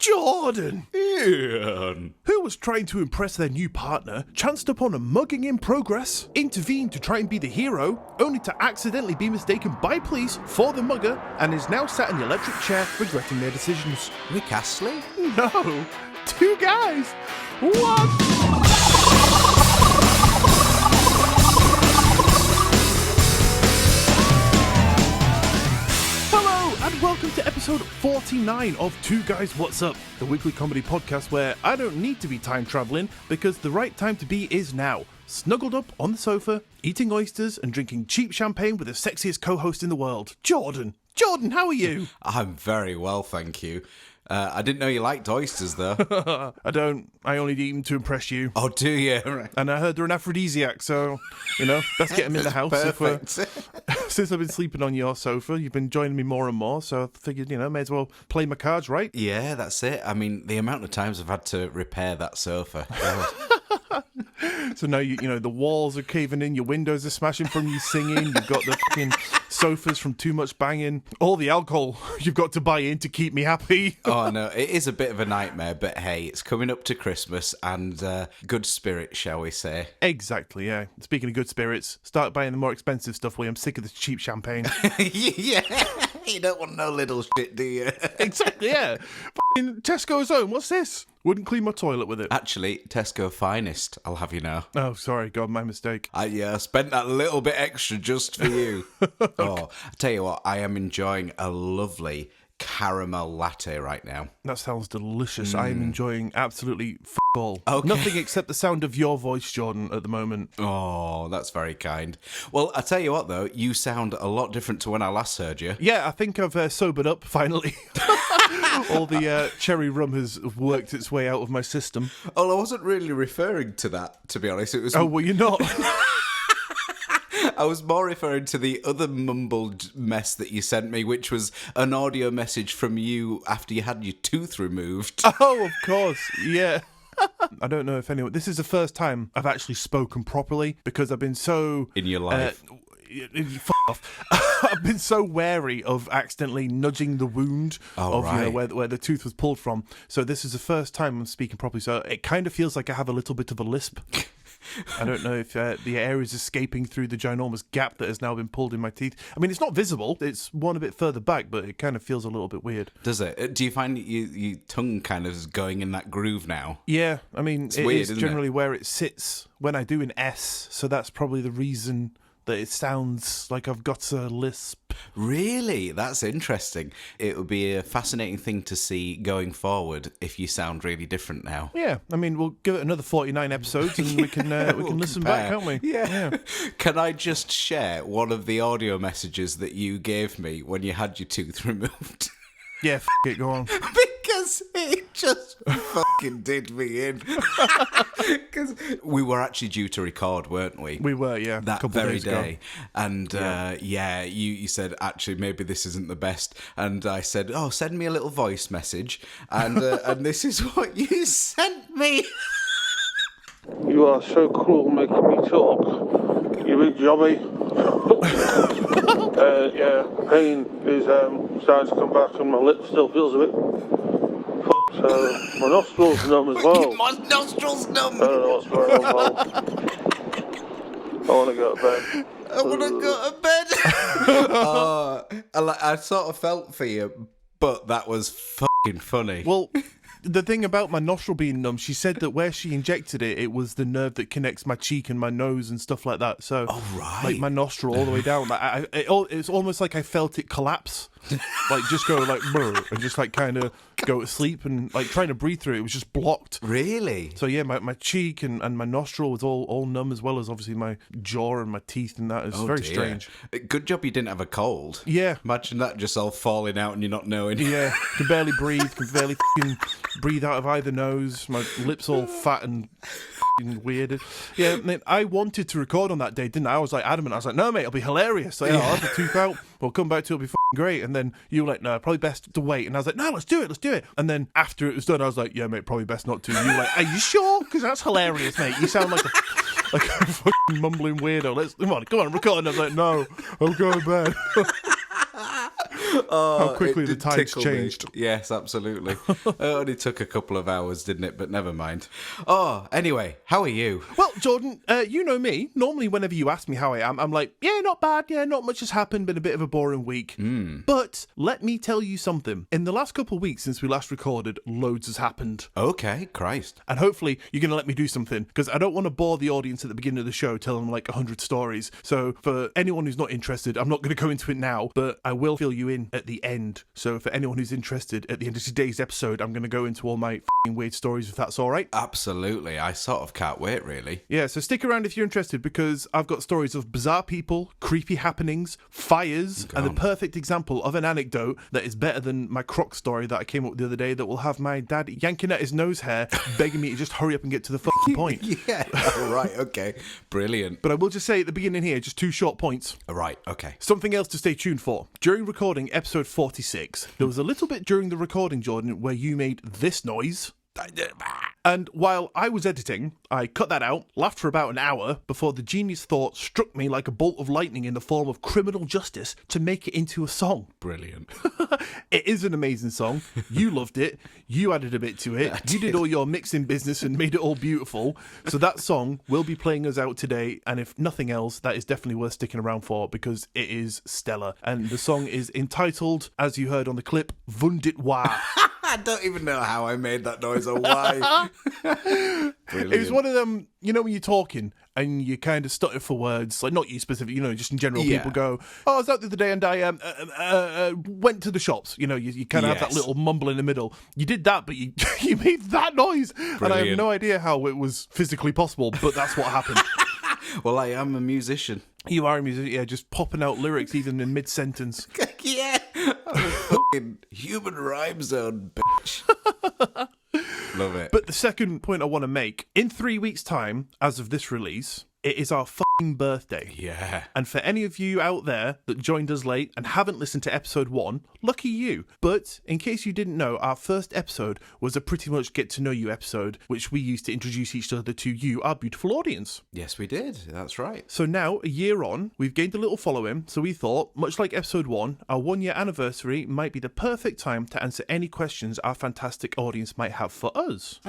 Jordan! Iain! Who was trying to impress their new partner, chanced upon a mugging in progress, intervened to try and be the hero, only to accidentally be mistaken by police for the mugger, and is now sat in the electric chair regretting their decisions. Rick Astley? No! Two guys! One! And welcome to episode 49 of Two Guys What's Up, the weekly comedy podcast where I don't need to be time traveling because the right time to be is now. Snuggled up on the sofa, eating oysters and drinking cheap champagne with the sexiest co-host in the world, Jordan. Jordan, how are you? I'm very well, thank you. I didn't know you liked oysters, though. I don't. I only eat them to impress you. Oh, do you? Right. And I heard they're an aphrodisiac, so, best get them in the house. Perfect. Since I've been sleeping on your sofa, you've been joining me more and more, so I figured, may as well play my cards right. Yeah, that's it. I mean, the amount of times I've had to repair that sofa. So now, the walls are caving in, your windows are smashing from you singing, you've got the fucking sofas from too much banging, all the alcohol you've got to buy in to keep me happy. Oh, no, it is a bit of a nightmare, but hey, it's coming up to Christmas and good spirits, shall we say. Exactly, yeah. Speaking of good spirits, start buying the more expensive stuff, William. I'm sick of this cheap champagne. Yeah, you don't want no little shit, do you? Exactly, yeah. Fucking Tesco's own, what's this? Wouldn't clean my toilet with it. Actually, Tesco Finest, I'll have you know. Oh, sorry, God, my mistake. I spent that little bit extra just for you. Oh, I tell you what, I am enjoying a lovely caramel latte right now. That sounds delicious. I am enjoying absolutely all. Okay. Nothing except the sound of your voice, Jordan, at the moment. Oh, that's very kind. Well, I tell you what, though, you sound a lot different to when I last heard you. Yeah, I think I've sobered up, finally. All the cherry rum has worked its way out of my system. Oh, I wasn't really referring to that, to be honest. It was. Oh, well, you're not. I was more referring to the other mumbled mess that you sent me, which was an audio message from you after you had your tooth removed. Oh, of course, yeah. I don't know if anyone... This is the first time I've actually spoken properly because I've been so... In your life. F off. I've been so wary of accidentally nudging the wound right. Where the tooth was pulled from. So this is the first time I'm speaking properly. So it kind of feels like I have a little bit of a lisp. I don't know if the air is escaping through the ginormous gap that has now been pulled in my teeth. I mean, it's not visible. It's one a bit further back, but it kind of feels a little bit weird. Does it? Do you find your tongue kind of is going in that groove now? Yeah, I mean, it's it weird, is isn't generally where it sits when I do an S, so that's probably the reason that it sounds like I've got a lisp. Really? That's interesting. It would be a fascinating thing to see going forward if you sound really different now. Yeah, I mean, we'll give it another 49 episodes and we can listen back, can't we? Yeah. Can I just share one of the audio messages that you gave me when you had your tooth removed? Yeah, it, go on. Because it just fucking did me in. Because we were actually due to record, weren't we? We were, yeah. That couple very days day. Ago. And you said, actually, maybe this isn't the best. And I said, oh, send me a little voice message. And and this is what you sent me. You are so cruel making me talk. You big jobby. Pain is starting to come back and my lip still feels a bit so my nostrils numb as well. My nostrils numb. I don't know what's going on, Paul. I want to go to bed. I want to go to bed. I sort of felt for you, but that was fucking funny. Well, the thing about my nostril being numb, she said that where she injected it, it was the nerve that connects my cheek and my nose and stuff like that. So, like my nostril all the way down, it's almost like I felt it collapse, like just go like brr, and just like kind of go to sleep and like trying to breathe through it. It was just blocked. Really? So yeah, my cheek and my nostril was all numb as well as obviously my jaw and my teeth and that. It's very strange. Good job you didn't have a cold. Yeah. Imagine that just all falling out and you're not knowing. Yeah, can barely breathe, can barely fucking breathe out of either nose. My lips all fat and weird. Yeah, mate, I wanted to record on that day, didn't I? I was like adamant. I was like, no, mate, it'll be hilarious. So, yeah, I'll have the tooth out. We'll come back to it. It'll be great. And then you were like, no, probably best to wait. And I was like, no, let's do it. And then after it was done, I was like, yeah, mate, probably best not to. And you were like, are you sure? Because that's hilarious, mate. You sound like a fucking mumbling weirdo. Come on, record. And I was like, no, I'll go to bed. Oh, How quickly it the did tides tickle me. changed. Yes, absolutely. It only took a couple of hours, didn't it? But never mind. Oh, anyway, how are you? Well, Jordan, you know me. Normally, whenever you ask me how I am, I'm like, yeah, not bad. Yeah, not much has happened. Been a bit of a boring week. But let me tell you something. In the last couple of weeks since we last recorded, loads has happened. Okay, Christ. And hopefully you're going to let me do something, because I don't want to bore the audience at the beginning of the show telling them like 100 stories. So for anyone who's not interested, I'm not going to go into it now, but I will fill you in at the end. So for anyone who's interested, at the end of today's episode, I'm going to go into all my weird stories, if that's all right. Absolutely. I sort of can't wait, really. Yeah, so stick around if you're interested, because I've got stories of bizarre people, creepy happenings, fires, and the perfect example of an anecdote that is better than my croc story that I came up with the other day that will have my dad yanking at his nose hair, begging me to just hurry up and get to the fucking point. Yeah, all right, okay. Brilliant. But I will just say at the beginning here, just 2 short points. All right, okay. Something else to stay tuned for. During recording episode 46, there was a little bit during the recording, Jordan, where you made this noise. And while I was editing, I cut that out, laughed for about an hour before the genius thought struck me like a bolt of lightning in the form of criminal justice to make it into a song. Brilliant. It is an amazing song. You loved it. You added a bit to it. You did all your mixing business and made it all beautiful. So that song will be playing us out today. And if nothing else, that is definitely worth sticking around for, because it is stellar. And the song is entitled, as you heard on the clip, Wundit Wa. I don't even know how I made that noise or why. It was one of them, you know, when you're talking and you kind of stutter for words, like not you specifically, you know, just in general, Yeah. people go, oh, I was out the other day and I went to the shops. You know, you kind of have that Yes. little mumble in the middle. You did that, but you you made that noise. And I have Brilliant. no idea how it was physically possible, but that's what happened. Well, I am a musician. You are a musician, yeah, just popping out lyrics even in mid-sentence. Yeah. I'm a fucking human rhyme zone, bitch. Love it. But the second point I want to make, in 3 weeks' time, as of this release, it is our fucking birthday. Yeah. And for any of you out there that joined us late and haven't listened to episode 1, lucky you. But in case you didn't know, our first episode was a pretty much get to know you episode, which we used to introduce each other to you, our beautiful audience. Yes, we did. That's right. So now, a year on, we've gained a little following, so we thought, much like episode 1, our 1-year anniversary might be the perfect time to answer any questions our fantastic audience might have for us.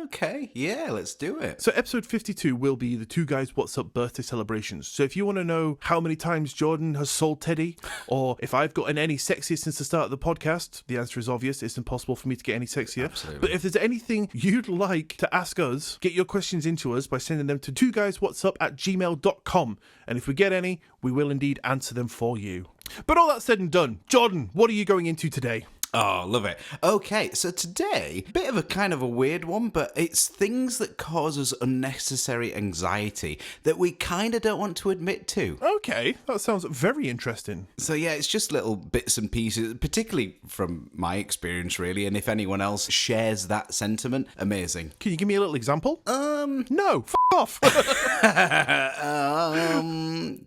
Okay. Yeah, let's do it. So episode 52 will be the Two Guys What's Up birthday celebrations. So if you want to know how many times Jordan has sold Teddy, or if I've gotten any sexier since the start of the podcast, the answer is obvious. It's impossible for me to get any sexier. Absolutely. But if there's anything you'd like to ask us, get your questions into us by sending them to twoguyswhatsup@gmail.com. And if we get any, we will indeed answer them for you. But all that said and done, Jordan, what are you going into today? Oh, love it. Okay, so today, bit of a kind of a weird one, but it's things that cause us unnecessary anxiety that we kind of don't want to admit to. Okay, that sounds very interesting. So yeah, it's just little bits and pieces, particularly from my experience, really, and if anyone else shares that sentiment, amazing. Can you give me a little example? No, off.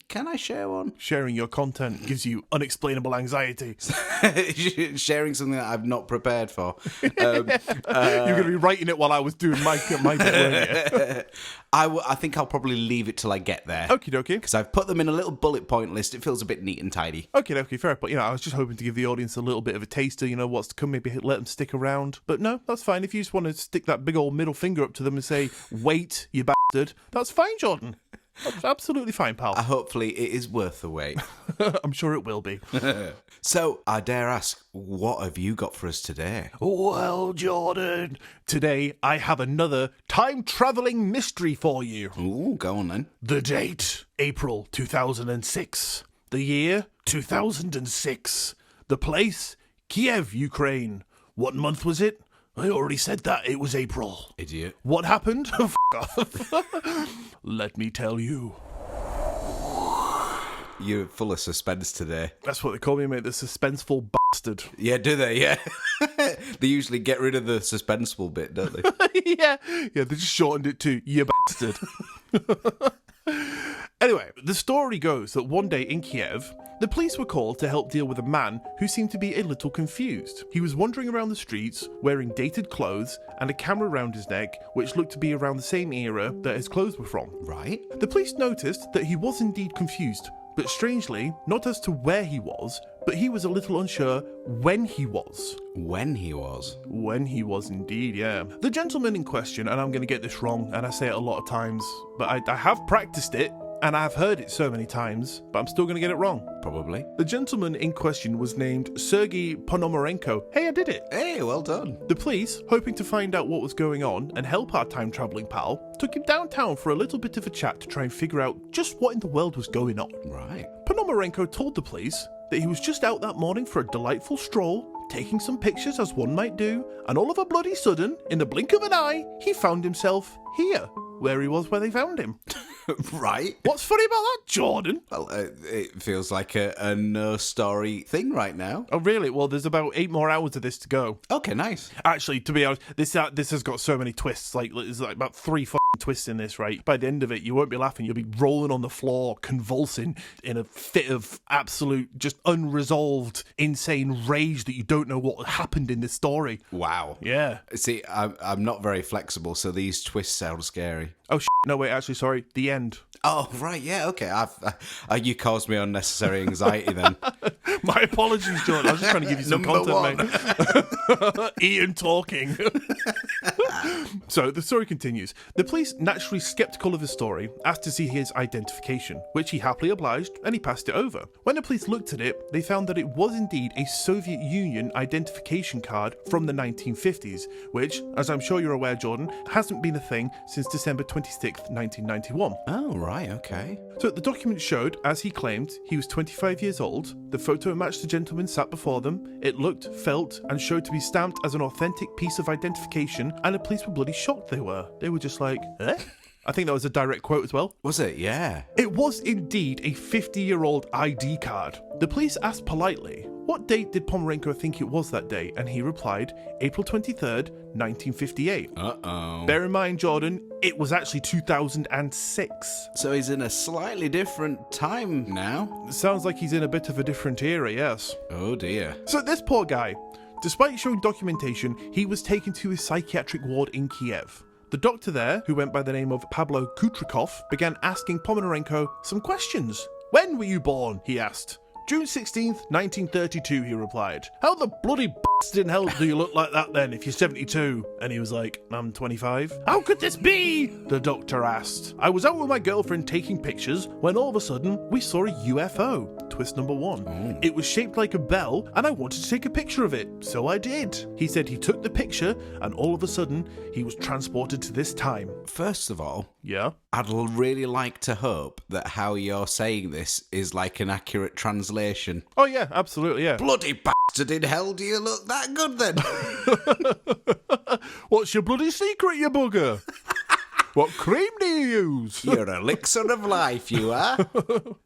Can I share one? Sharing your content gives you unexplainable anxiety. Sharing something that I've not prepared for. You're going to be writing it while I was doing my bit, weren't you? I think I'll probably leave it till I get there. Okie dokie. Because I've put them in a little bullet point list. It feels a bit neat and tidy. Okay, fair. But, I was just hoping to give the audience a little bit of a taster, what's to come, maybe let them stick around. But no, that's fine. If you just want to stick that big old middle finger up to them and say, wait, you bastard, that's fine, Jordan. That's absolutely fine, pal. Hopefully it is worth the wait. I'm sure it will be. So, I dare ask, what have you got for us today? Well, Jordan, today I have another time-travelling mystery for you. Ooh, go on then. The date, April 2006. The year, 2006. The place, Kiev, Ukraine. What month was it? I already said that. It was April. Idiot. What happened? F*** off. Let me tell you. You're full of suspense today. That's what they call me, mate. The suspenseful bastard. Yeah, do they? Yeah. They usually get rid of the suspenseful bit, don't they? Yeah, they just shortened it to you bastard. Anyway, the story goes that one day in Kiev, the police were called to help deal with a man who seemed to be a little confused. He was wandering around the streets wearing dated clothes and a camera around his neck, which looked to be around the same era that his clothes were from. Right. The police noticed that he was indeed confused, but strangely, not as to where he was, but he was a little unsure when he was. When he was. When he was indeed, yeah. The gentleman in question, and I'm going to get this wrong, and I say it a lot of times, but I have practiced it, and I've heard it so many times, but I'm still going to get it wrong. Probably. The gentleman in question was named Sergei Ponomarenko. Hey, I did it. Hey, well done. The police, hoping to find out what was going on and help our time-travelling pal, took him downtown for a little bit of a chat to try and figure out just what in the world was going on. Right. Ponomarenko told the police that he was just out that morning for a delightful stroll, taking some pictures as one might do, and all of a bloody sudden, in the blink of an eye, he found himself here, where he was where they found him. Right. What's funny about that, Jordan? Well, it feels like a no-story thing right now. Oh, really? Well, there's about 8 more hours of this to go. Okay, nice. Actually, to be honest, this has got so many twists. Like, there's like about 3 twists in this, right? By the end of it, you won't be laughing. You'll be rolling on the floor, convulsing in a fit of absolute, just unresolved, insane rage that you don't know what happened in this story. Wow. Yeah. See, I'm not very flexible, so these twists sound scary. Oh, no, wait, actually, sorry. The end. Oh, right, yeah, okay. You caused me unnecessary anxiety then. My apologies, Jordan. I was just trying to give you some content, mate. Ian talking. So the story continues. The police, naturally sceptical of his story, asked to see his identification, which he happily obliged, and he passed it over. When the police looked at it, they found that it was indeed a Soviet Union identification card from the 1950s, which, as I'm sure you're aware, Jordan, hasn't been a thing since December 26th, 1991. Oh, right, okay. So the document showed, as he claimed, he was 25 years old. The photo matched the gentleman sat before them. It looked, felt, and showed to be stamped as an authentic piece of identification, and the police were bloody shocked they were. They were just like, eh? I think that was a direct quote as well. Was it? Yeah. It was indeed a 50-year-old ID card. The police asked politely, what date did Pomerenko think it was that day? And he replied, April 23rd, 1958. Uh-oh. Bear in mind, Jordan, it was actually 2006. So he's in a slightly different time now. Sounds like he's in a bit of a different era, yes. Oh dear. So this poor guy, despite showing documentation, he was taken to his psychiatric ward in Kiev. The doctor there, who went by the name of Pablo Kutrikov, began asking Pomerenko some questions. When were you born? He asked. June 16th, 1932, he replied. How the bloody bastard in hell do you look like that then if you're 72? And he was like, I'm 25. How could this be? The doctor asked. I was out with my girlfriend taking pictures when all of a sudden we saw a UFO. Twist number 1. It was shaped like a bell and I wanted to take a picture of it, so I did. He said he took the picture and all of a sudden he was transported to this time. First of all, Yeah? I'd really like to hope that how you're saying this is like an accurate translation. Oh yeah, absolutely, yeah. Bloody bastard in hell, do you look that good then? What's your bloody secret, you bugger? What cream do you use? You're an elixir of life, you are.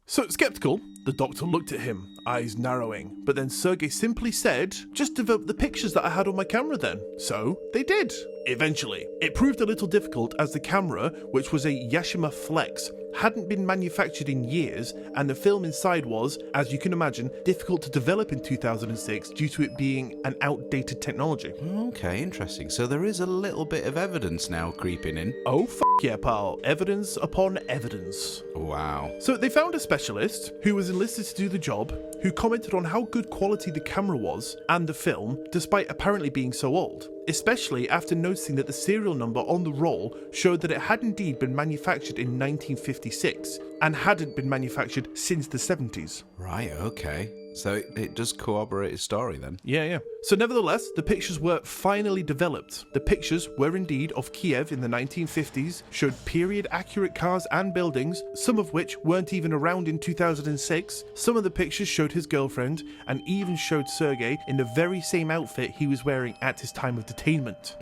So, skeptical, the doctor looked at him, eyes narrowing. But then Sergei simply said, just develop the pictures that I had on my camera then. So, they did. Eventually. It proved a little difficult as the camera, which was a Yashica Flex, hadn't been manufactured in years, and the film inside was, as you can imagine, difficult to develop in 2006 due to it being an outdated technology. Okay, interesting. So there is a little bit of evidence now creeping in. Oh, yeah, pal. Evidence upon evidence. Wow. So they found a specialist who was enlisted to do the job, who commented on how good quality the camera was and the film, despite apparently being so old, especially after noticing that the serial number on the roll showed that it had indeed been manufactured in 1956 and hadn't been manufactured since the 70s. Right, okay. So it does corroborate his story then. Yeah. So nevertheless, the pictures were finally developed. The pictures were indeed of Kiev in the 1950s, showed period-accurate cars and buildings, some of which weren't even around in 2006. Some of the pictures showed his girlfriend, and even showed Sergei in the very same outfit he was wearing at his time of detainment.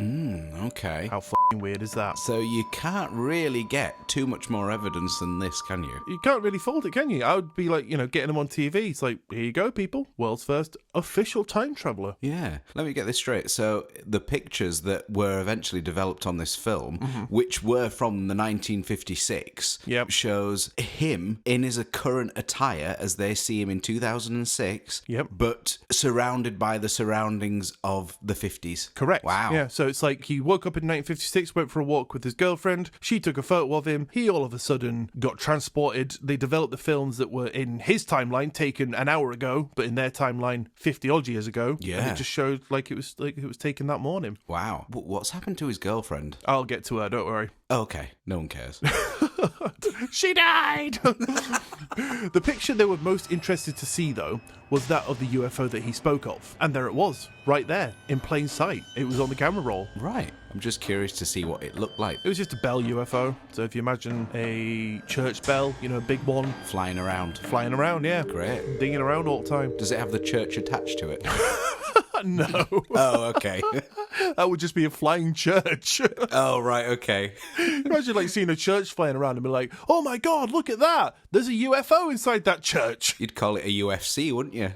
Okay. How f***ing weird is that? So you can't really get too much more evidence than this, can you? You can't really fault it, can you? I would be like, getting them on TV. It's like, here you go, people. World's first official time traveler. Yeah. Let me get this straight. So the pictures that were eventually developed on this film, which were from the 1956, Yep. shows him in his current attire as they see him in 2006, Yep. but surrounded by the surroundings of the 50s. Correct. Wow. Yeah, so it's like he woke up in 1956, went for a walk with his girlfriend. She took a photo of him. He all of a sudden got transported. They developed the films that were in his timeline, taken an hour ago, ago, but in their timeline 50 odd years ago. Yeah. And it just showed like it was taken that morning. Wow. What's happened to his girlfriend? I'll get to her, don't worry. Okay, no one cares. She died! The picture they were most interested to see, though, was that of the UFO that he spoke of. And there it was, right there, in plain sight. It was on the camera roll. Right. I'm just curious to see what it looked like. It was just a bell UFO. So if you imagine a church bell, a big one. Flying around. Flying around, yeah. Great. Dinging around all the time. Does it have the church attached to it? No. Oh, okay. That would just be a flying church. Oh, right, okay. Imagine like seeing a church flying around and be like, oh my God, look at that. There's a UFO inside that church. You'd call it a UFC, wouldn't you?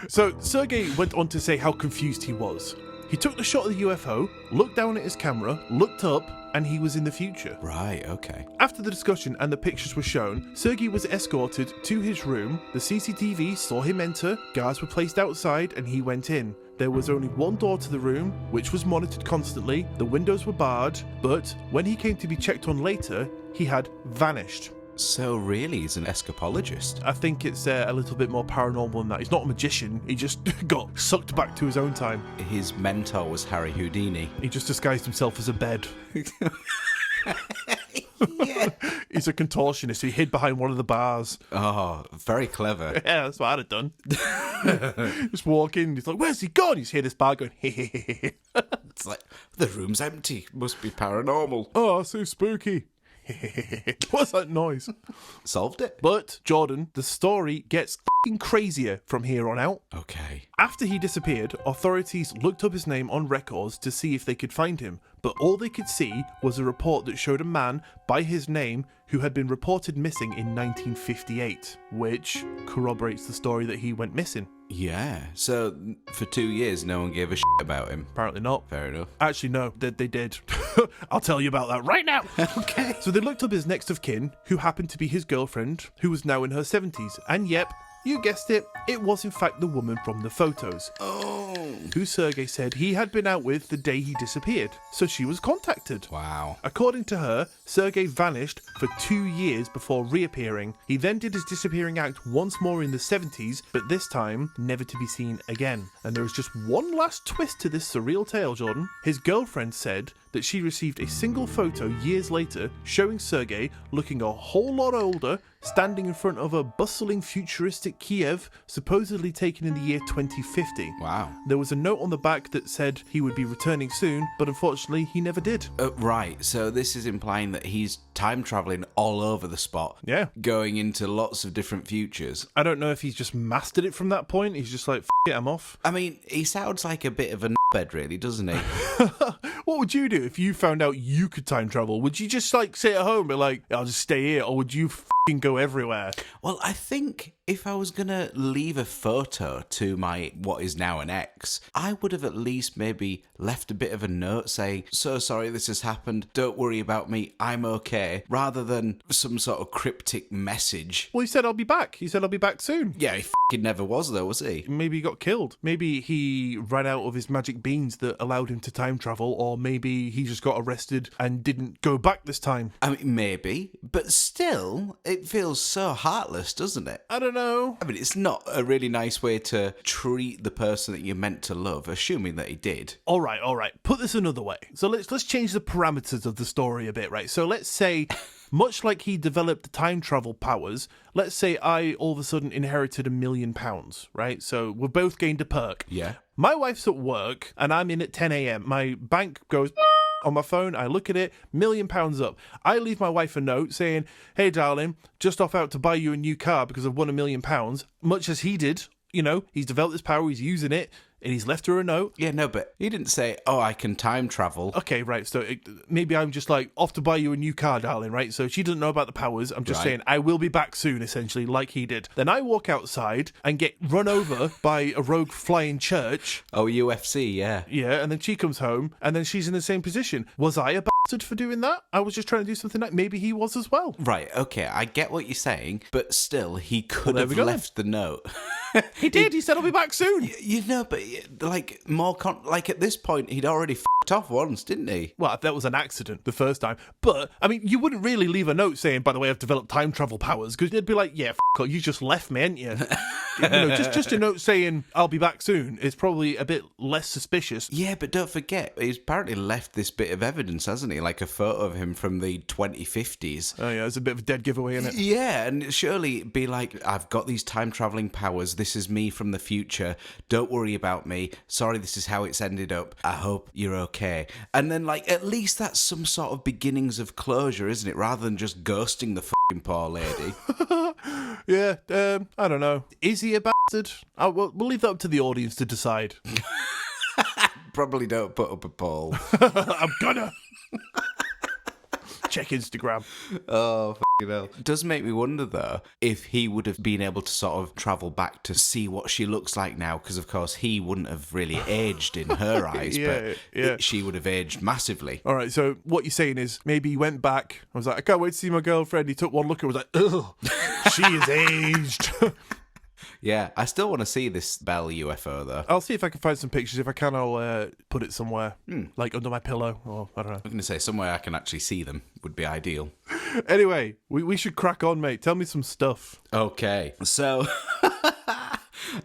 So Sergei went on to say how confused he was. He took the shot of the UFO, looked down at his camera, looked up, and he was in the future. Right, okay. After the discussion and the pictures were shown, Sergei was escorted to his room. The CCTV saw him enter, guards were placed outside, and he went in. There was only one door to the room, which was monitored constantly. The windows were barred, but when he came to be checked on later, he had vanished. So really, he's an escapologist. I think it's a little bit more paranormal than that. He's not a magician. He just got sucked back to his own time. His mentor was Harry Houdini. He just disguised himself as a bed. Yeah. He's a contortionist. He hid behind one of the bars. Oh, very clever. Yeah, that's what I'd have done. Just walk in. He's like, where's he gone? You just hear this bar going, hehehe. It's like, the room's empty. Must be paranormal. Oh, so spooky. What's that noise? Solved it. But, Jordan, the story gets f***ing crazier from here on out. Okay. After he disappeared, authorities looked up his name on records to see if they could find him, but all they could see was a report that showed a man by his name who had been reported missing in 1958, which corroborates the story that he went missing. Yeah. So, for 2 years, no one gave a shit about him. Apparently not. Fair enough. Actually, no, they did. I'll tell you about that right now. Okay. So they looked up his next of kin, who happened to be his girlfriend, who was now in her 70s. And yep, you guessed it, it was in fact the woman from the photos. Oh. Who Sergei said he had been out with the day he disappeared. So she was contacted. Wow. According to her, Sergei vanished for 2 years before reappearing. He then did his disappearing act once more in the 70s, but this time never to be seen again. And there is just one last twist to this surreal tale, Jordan. His girlfriend said that she received a single photo years later showing Sergei looking a whole lot older, standing in front of a bustling futuristic Kiev, supposedly taken in the year 2050. Wow. There was a note on the back that said he would be returning soon, but unfortunately he never did. Right, so this is implying that he's time travelling all over the spot. Yeah. Going into lots of different futures. I don't know if he's just mastered it from that point. He's just like, F it, I'm off. I mean, he sounds like a bit of a bed, really, doesn't he? What would you do if you found out you could time travel? Would you just like sit at home and be like, I'll just stay here, or would you f***ing go everywhere? Well, I think if I was going to leave a photo to my what is now an ex, I would have at least maybe left a bit of a note saying, so sorry this has happened, don't worry about me, I'm okay, rather than some sort of cryptic message. Well, he said, I'll be back. He said, I'll be back soon. Yeah, he f***ing never was though, was he? Maybe he got killed. Maybe he ran out of his magic beans that allowed him to time travel, or maybe he just got arrested and didn't go back this time. I mean, maybe, but still, it feels so heartless, doesn't it? I don't know. I mean, it's not a really nice way to treat the person that you're meant to love, assuming that he did. All right. Put this another way. So let's change the parameters of the story a bit, right? So let's say, much like he developed the time travel powers, let's say I all of a sudden inherited £1 million, right? So we've both gained a perk. Yeah. My wife's at work and I'm in at 10 a.m. My bank goes on my phone. I look at it, £1 million up. I leave my wife a note saying, hey, darling, just off out to buy you a new car because I've won £1 million, much as he did. You know, he's developed this power, he's using it, and he's left her a note. Yeah, no, but he didn't say, oh, I can time travel. Okay, right, so maybe I'm just like, off to buy you a new car, darling, right? So she doesn't know about the powers. I'm just saying, I will be back soon, essentially, like he did. Then I walk outside and get run over by a rogue flying church. Oh, UFC, yeah. Yeah, and then she comes home, and then she's in the same position. Was I a bastard bastard for doing that. I was just trying to do something like maybe he was as well. Right, okay, I get what you're saying, but still, he could there have we go left the note. He did. He said, I'll be back soon. You know, but like like at this point, he'd already f***ed off once, didn't he? Well, that was an accident the first time. But, I mean, you wouldn't really leave a note saying, by the way, I've developed time travel powers, because you'd be like, yeah, you just left me, ain't you? Just a note saying, I'll be back soon is probably a bit less suspicious. Yeah, but don't forget, he's apparently left this bit of evidence, hasn't he? Like a photo of him from the 2050s. Oh, yeah, it's a bit of a dead giveaway, isn't it? Yeah, and surely be like, I've got these time-travelling powers, this is me from the future, don't worry about me, sorry this is how it's ended up, I hope you're okay. And then, like, at least that's some sort of beginnings of closure, isn't it? Rather than just ghosting the fucking poor lady. Yeah, I don't know. Is he a bastard? We'll leave that up to the audience to decide. Probably don't put up a poll. I'm gonna. Check Instagram. Oh, fucking hell. It does make me wonder, though, if he would have been able to sort of travel back to see what she looks like now, because, of course, he wouldn't have really aged in her eyes, but she would have aged massively. All right, so what you're saying is maybe he went back. I was like, I can't wait to see my girlfriend. He took one look and was like, ugh, she is aged. Yeah, I still want to see this Bell UFO, though. I'll see if I can find some pictures. If I can, I'll put it somewhere, like under my pillow, or I don't know. I'm going to say somewhere I can actually see them would be ideal. Anyway, we should crack on, mate. Tell me some stuff. Okay, so...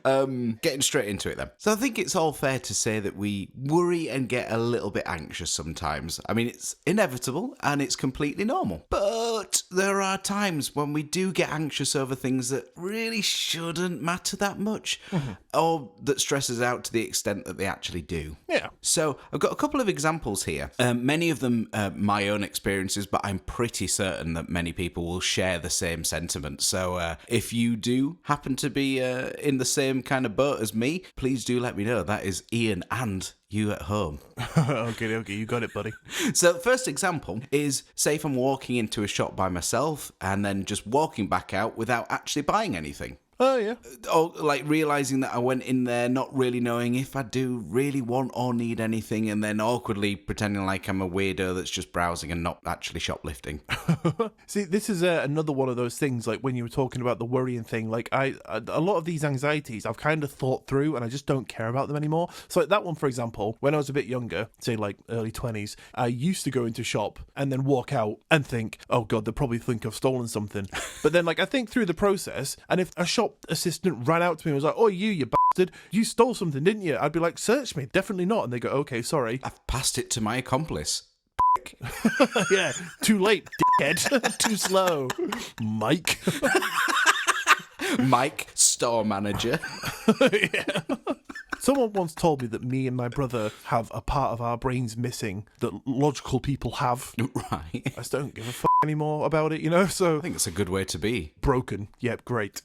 getting straight into it then. So I think it's all fair to say that we worry and get a little bit anxious sometimes. I mean, it's inevitable and it's completely normal. But there are times when we do get anxious over things that really shouldn't matter that much, or that stress us out to the extent that they actually do. Yeah. So I've got a couple of examples here. Many of them my own experiences, but I'm pretty certain that many people will share the same sentiment. So if you do happen to be in the same kind of boat as me, please do let me know. That is Iain and you at home. Okay, you got it, buddy. So the first example is, say if I'm walking into a shop by myself and then just walking back out without actually buying anything. Oh, yeah. Or like realising that I went in there not really knowing if I do really want or need anything, and then awkwardly pretending like I'm a weirdo that's just browsing and not actually shoplifting. See, this is another one of those things, like when you were talking about the worrying thing, like a lot of these anxieties I've kind of thought through and I just don't care about them anymore. So like that one, for example, when I was a bit younger, say like early 20s, I used to go into shop and then walk out and think, oh God, they'll probably think I've stolen something. But then like I think through the process, and if a shop assistant ran out to me and was like, oh, you bastard, you stole something, didn't you? I'd be like, search me. Definitely not. And they go, okay, sorry. I've passed it to my accomplice. Yeah, too late, dickhead. Too slow. Mike. Mike, store manager. Yeah. Someone once told me that me and my brother have a part of our brains missing that logical people have. Right. I just don't give a fuck anymore about it, you know? So I think it's a good way to be. broken. Yep, great.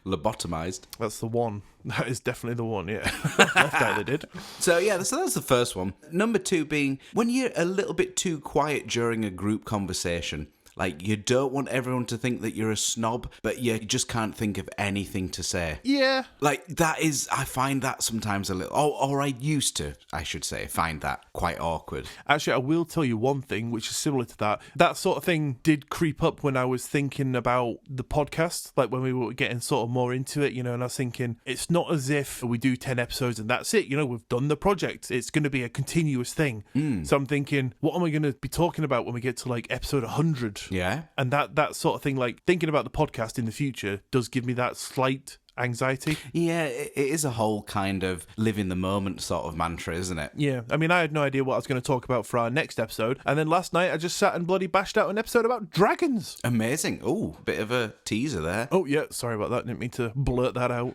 Lobotomized. That's the one. That is definitely the one, yeah. Left out they did. So yeah, so that's the first one. Number two being when you're a little bit too quiet during a group conversation. Like, you don't want everyone to think that you're a snob, but you just can't think of anything to say. Yeah. Like, that is, I find that sometimes a little, or I used to, I should say, find that quite awkward. Actually, I will tell you one thing which is similar to that. That sort of thing did creep up when I was thinking about the podcast, like when we were getting sort of more into it, you know, and I was thinking, it's not as if we do 10 episodes and that's it, you know, we've done the project. It's going to be a continuous thing. So I'm thinking, what am I going to be talking about when we get to like episode 100? Yeah. And that sort of thing, like thinking about the podcast in the future does give me that slight anxiety. Yeah, it is a whole kind of live in the moment sort of mantra, isn't it? Yeah, I mean, I had no idea what I was going to talk about for our next episode, and then last night I just sat and bloody bashed out an episode about dragons. Amazing. Oh, bit of a teaser there. Oh yeah, sorry about that, didn't mean to blurt that out.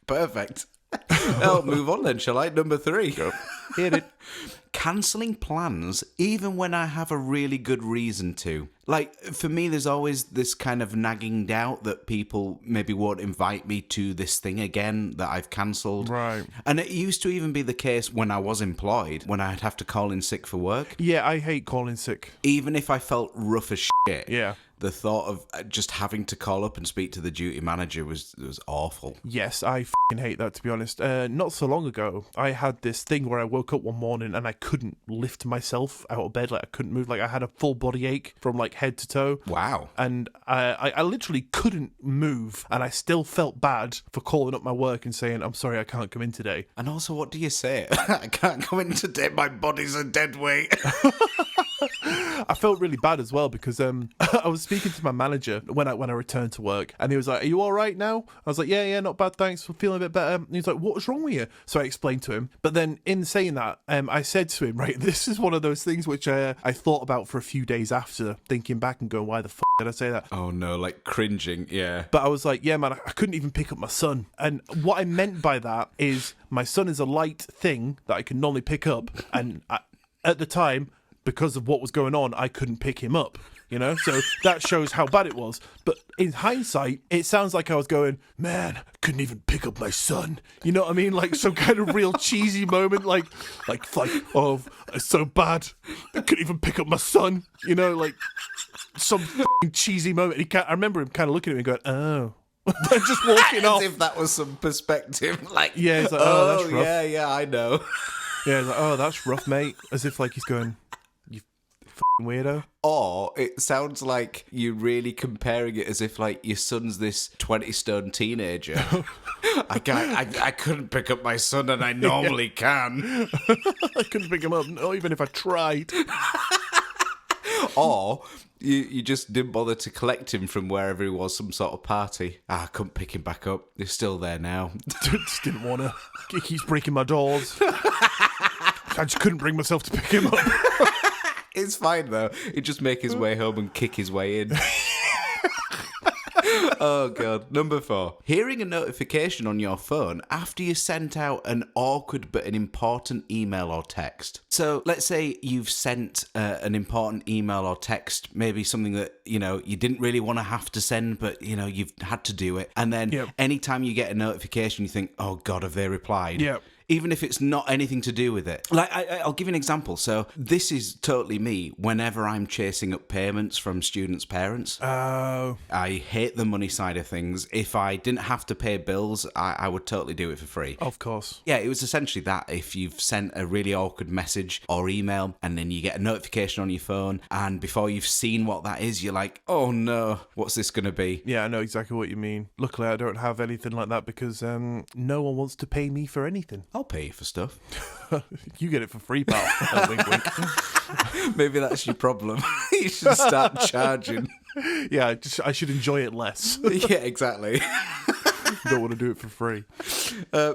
Perfect. I'll move on then, shall I? Number 3. Go. Hit it. Cancelling plans even when I have a really good reason to. Like, for me, there's always this kind of nagging doubt that people maybe won't invite me to this thing again that I've cancelled. Right. And it used to even be the case when I was employed, when I'd have to call in sick for work. Yeah, I hate calling sick. Even if I felt rough as shit. Yeah. The thought of just having to call up and speak to the duty manager was awful. Yes, I fucking hate that, to be honest. Not so long ago, I had this thing where I woke up one morning and I couldn't lift myself out of bed. Like, I couldn't move. Like, I had a full body ache from, like, head to toe. Wow. And I literally couldn't move, and I still felt bad for calling up my work and saying, I'm sorry, I can't come in today. And also, what do you say? I can't come in today, my body's a dead weight. I felt really bad as well because I was speaking to my manager when I returned to work, and he was like, "Are you all right now?" I was like, "Yeah, not bad, thanks. I'm feeling a bit better." And he's like, "What's wrong with you?" So I explained to him. But then in saying that, I said to him, "Right, this is one of those things which I thought about for a few days after, thinking back and going, why the did I say that?" Oh no, like cringing, yeah. But I was like, "Yeah, man, I couldn't even pick up my son." And what I meant by that is my son is a light thing that I can normally pick up, and at the time, because of what was going on, I couldn't pick him up, you know? So that shows how bad it was. But in hindsight, it sounds like I was going, "Man, I couldn't even pick up my son." You know what I mean? Like some kind of real cheesy moment, like, oh, it's so bad. I couldn't even pick up my son. You know, like some cheesy moment. I remember him kind of looking at me and going, "Oh." And just walking off. As if that was some perspective. Like, yeah, he's like, "Oh, that's rough." Yeah, I know. Yeah, he's like, "Oh, that's rough, mate." As if like he's going, "You f***ing weirdo." Or it sounds like you're really comparing it as if like your son's this 20-stone teenager. I couldn't pick up my son, and I normally can. I couldn't pick him up, not even if I tried. Or you just didn't bother to collect him from wherever he was, some sort of party. I couldn't pick him back up. He's still there now. Just didn't want to. He keeps breaking my doors. I just couldn't bring myself to pick him up. It's fine though. He'd just make his way home and kick his way in. Oh god. Number 4. Hearing a notification on your phone after you sent out an awkward but an important email or text. So let's say you've sent an important email or text, maybe something that, you know, you didn't really want to have to send, but, you know, you've had to do it. And then anytime you get a notification, you think, oh god, have they replied? Yeah. Even if it's not anything to do with it. Like, I'll give you an example. So this is totally me whenever I'm chasing up payments from students' parents. Oh. I hate the money side of things. If I didn't have to pay bills, I would totally do it for free. Of course. Yeah, it was essentially that. If you've sent a really awkward message or email and then you get a notification on your phone, and before you've seen what that is, you're like, oh no, what's this going to be? Yeah, I know exactly what you mean. Luckily, I don't have anything like that because no one wants to pay me for anything. I'll pay you for stuff. You get it for free, pal. Oh, wink, wink. Maybe that's your problem. You should start charging. Yeah, I should enjoy it less. Yeah, exactly. Don't want to do it for free.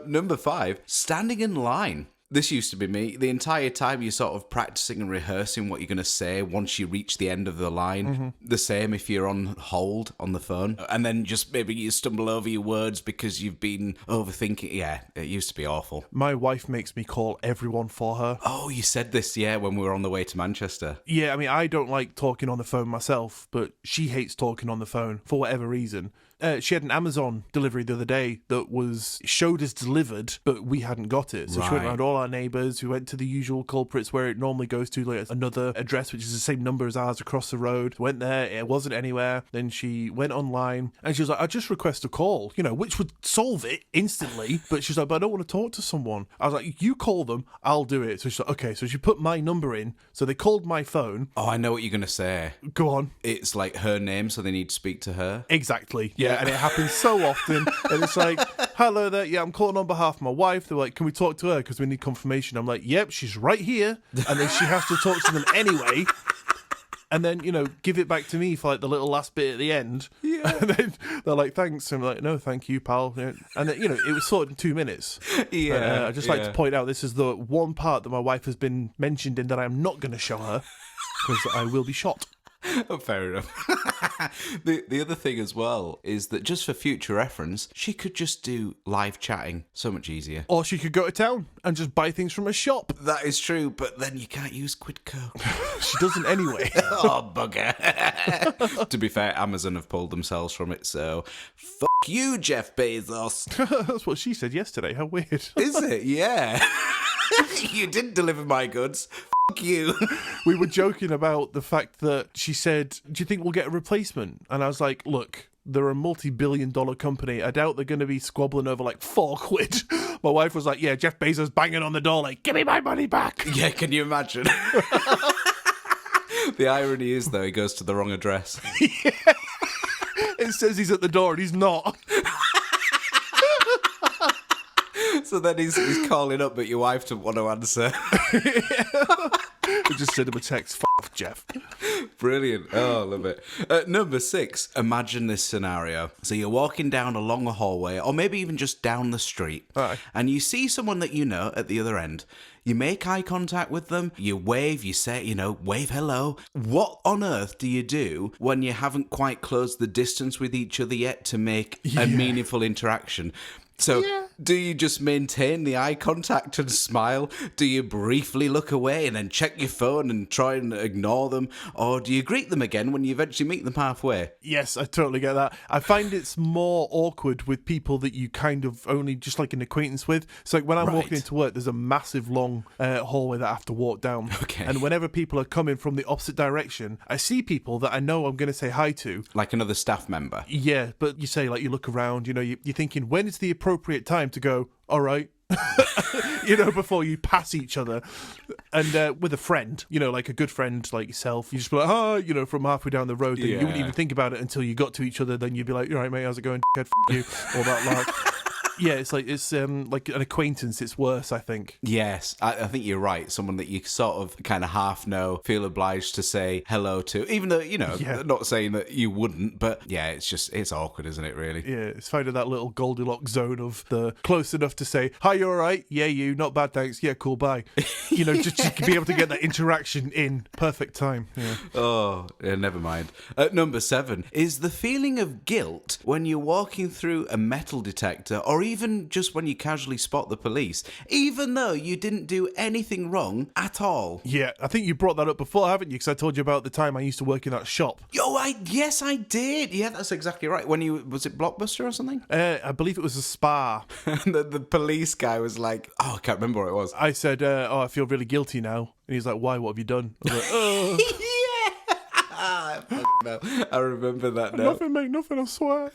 Number 5, standing in line. This used to be me. The entire time you're sort of practicing and rehearsing what you're going to say once you reach the end of the line. Mm-hmm. The same if you're on hold on the phone. And then just maybe you stumble over your words because you've been overthinking. Yeah, it used to be awful. My wife makes me call everyone for her. Oh, you said this, yeah, when we were on the way to Manchester. Yeah, I mean, I don't like talking on the phone myself, but she hates talking on the phone for whatever reason. She had an Amazon delivery the other day that showed as delivered, but we hadn't got it. So she went around all our neighbours. We went to the usual culprits where it normally goes to, like another address, which is the same number as ours across the road. Went there, it wasn't anywhere. Then she went online and she was like, "I just request a call," you know, which would solve it instantly. But she's like, "But I don't want to talk to someone." I was like, "You call them, I'll do it." So she's like, "Okay." So she put my number in. So they called my phone. Oh, I know what you're going to say. Go on. It's like her name, so they need to speak to her. Exactly. Yeah. And it happens so often. And it's like, "Hello there. Yeah, I'm calling on behalf of my wife." They're like, "Can we talk to her? Because we need confirmation." I'm like, "Yep, she's right here." And then she has to talk to them anyway. And then, you know, give it back to me for like the little last bit at the end. Yeah. And then they're like, "Thanks." And I'm like, "No, thank you, pal." And then, you know, it was sorted in 2 minutes. Yeah. I'd just like to point out this is the one part that my wife has been mentioned in that I'm not going to show her because I will be shot. Oh, fair enough. The other thing as well is that just for future reference, she could just do live chatting. So much easier. Or she could go to town and just buy things from a shop. That is true, but then you can't use Quidco. She doesn't anyway. Oh, bugger. To be fair, Amazon have pulled themselves from it, so fuck you, Jeff Bezos. That's what she said yesterday. How weird. Is it? Yeah. You didn't deliver my goods. you. We were joking about the fact that she said, do you think we'll get a replacement? And I was like, look, they're a multi-billion-dollar company. I doubt they're going to be squabbling over like £4. My wife was like, yeah, Jeff Bezos banging on the door like, give me my money back. Yeah, can you imagine? The irony is, though, he goes to the wrong address. Yeah. It says he's at the door and he's not. So then he's calling up, but your wife doesn't want to answer. We just send him a text, off, Jeff. Brilliant. Oh, I love it. Number 6, imagine this scenario. So you're walking down along a hallway, or maybe even just down the street, and you see someone that you know at the other end. You make eye contact with them, you wave, you say, wave hello. What on earth do you do when you haven't quite closed the distance with each other yet to make a meaningful interaction? So, do you just maintain the eye contact and smile? Do you briefly look away and then check your phone and try and ignore them? Or do you greet them again when you eventually meet them halfway? Yes, I totally get that. I find it's more awkward with people that you kind of only just like an acquaintance with. So like when I'm walking into work, there's a massive long hallway that I have to walk down. Okay. And whenever people are coming from the opposite direction, I see people that I know I'm going to say hi to. Like another staff member? Yeah, but you say, like, you look around, you're thinking, when is the appropriate time to go, all right, before you pass each other. And with a friend, like a good friend like yourself, you just be like, from halfway down the road, then you wouldn't even think about it until you got to each other, then you'd be like, all right, mate, how's it going, dickhead, you, all that like. Yeah, it's like an acquaintance. It's worse, I think. Yes, I think you're right. Someone that you sort of kind of half know, feel obliged to say hello to, even though, not saying that you wouldn't, but yeah, it's awkward, isn't it, really? Yeah, it's finding that little Goldilocks zone of the close enough to say, hi, you all right? Yeah, you, not bad, thanks. Yeah, cool, bye. Just to be able to get that interaction in perfect time. Yeah. Oh, yeah, never mind. Number 7 is the feeling of guilt when you're walking through a metal detector, or even just when you casually spot the police, even though you didn't do anything wrong at all. Yeah, I think you brought that up before, haven't you? Because I told you about the time I used to work in that shop. Yes, I did. Yeah, that's exactly right. Was it Blockbuster or something? I believe it was a spa. And the police guy was like, I can't remember what it was. I said, I feel really guilty now. And he's like, why? What have you done? I was like, oh. Yeah. I remember that now. Nothing, mate, nothing, I swear.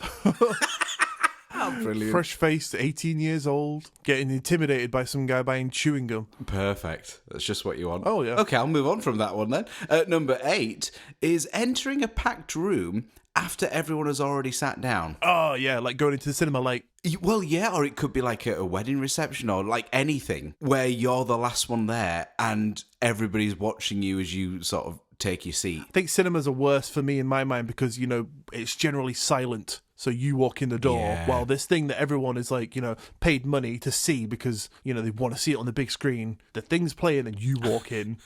Oh, brilliant. Fresh-faced, 18 years old, getting intimidated by some guy buying chewing gum. Perfect. That's just what you want. Oh, yeah. Okay, I'll move on from that one then. Number 8 is entering a packed room after everyone has already sat down. Oh, yeah, like going into the cinema late. Well, yeah, or it could be like a wedding reception or like anything where you're the last one there and everybody's watching you as you sort of take your seat. I think cinemas are worse for me in my mind because, it's generally silent. So you walk in the door while this thing that everyone is like, paid money to see because, they want to see it on the big screen. The thing's playing and you walk in.